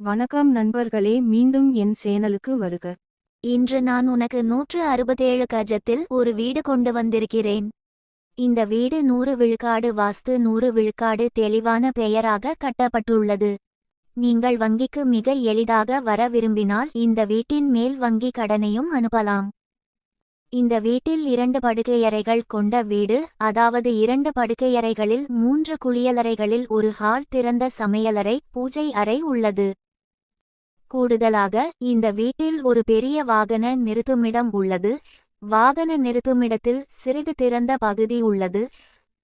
வணக்கம் நண்பர்களே, மீண்டும் என் சேனலுக்கு வருக. இன்று நான் உனக்கு 167 கஜத்தில் ஒரு வீடு கொண்டு வந்திருக்கிறேன். இந்த வீடு 100 விழுக்காடு வாஸ்து, 100 விழுக்காடு தெளிவான பெயராக கட்டப்பட்டுள்ளது. நீங்கள் வங்கிக்கு மிக எளிதாக வர விரும்பினால் இந்த வீட்டின் மேல் வங்கி கடனையும் அனுப்பலாம். இந்த வீட்டில் 2 படுக்கையறைகள் கொண்ட வீடு, அதாவது 2 படுக்கையறைகளில் 3 குளியலறைகளில் ஒரு ஹால், திறந்த சமையலறை, பூஜை அறை உள்ளது. கூடுதலாக இந்த வீட்டில் ஒரு பெரிய வாகன நிறுத்துமிடம் உள்ளது. வாகன நிறுத்துமிடத்தில் சிறிது திறந்த பகுதி உள்ளது.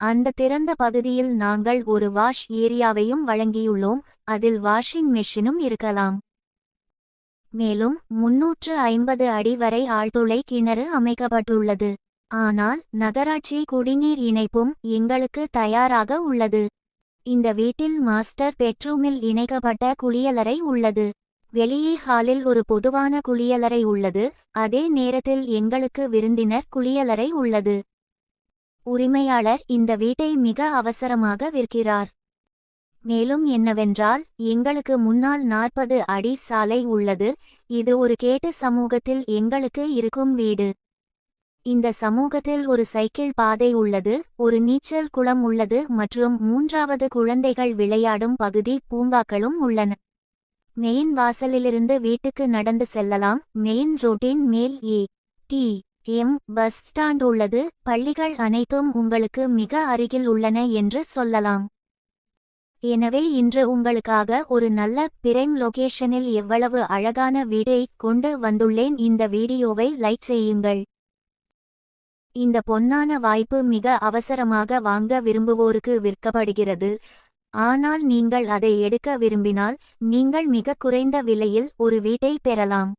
அந்த திறந்த பகுதியில் நாங்கள் ஒரு வாஷ் ஏரியாவையும் வழங்கியுள்ளோம். அதில் வாஷிங் மெஷினும் இருக்கலாம். மேலும் 350 அடி வரை ஆழ்துளை கிணறு அமைக்கப்பட்டுள்ளது. ஆனால் நகராட்சி குடிநீர் இணைப்பும் எங்களுக்கு தயாராக உள்ளது. இந்த வீட்டில் மாஸ்டர் பெட்ரூமில் இணைக்கப்பட்ட குளியலறை உள்ளது. வெளியே ஹாலில் ஒரு பொதுவான குளியலறை உள்ளது. அதே நேரத்தில் எங்களுக்கு விருந்தினர் குளியலறை உள்ளது. உரிமையாளர் இந்த வீட்டை மிக அவசரமாக விற்கிறார். மேலும் என்னவென்றால், எங்களுக்கு முன்னால் 40 அடி சாலை உள்ளது. இது ஒரு கேட்டு சமூகத்தில் எங்களுக்கு இருக்கும் வீடு. இந்த சமூகத்தில் ஒரு சைக்கிள் பாதை உள்ளது, ஒரு நீச்சல் குளம் உள்ளது மற்றும் 3வது குழந்தைகள் விளையாடும் பகுதி, பூங்காக்களும் உள்ளன. மெயின் வாசலிலிருந்து வீட்டுக்கு நடந்து செல்லலாம். மெயின் ரோட்டின் மேல் ஏ.டி.எம். பஸ் ஸ்டாண்ட் உள்ளது. பள்ளிகள் அனைத்தும் உங்களுக்கு மிக அருகில் உள்ளன என்று சொல்லலாம். எனவே இன்று உங்களுக்காக ஒரு நல்ல பிரைம் லொகேஷனில் எவ்வளவு அழகான வீடை கொண்டு வந்துள்ளேன். இந்த வீடியோவை லைக் செய்யுங்கள். இந்த பொன்னான வாய்ப்பு மிக அவசரமாக வாங்க விரும்புவோருக்கு விற்கப்படுகிறது. ஆனால் நீங்கள் அதை எடுக்க விரும்பினால் நீங்கள் மிக குறைந்த விலையில் ஒரு வீட்டை பெறலாம்.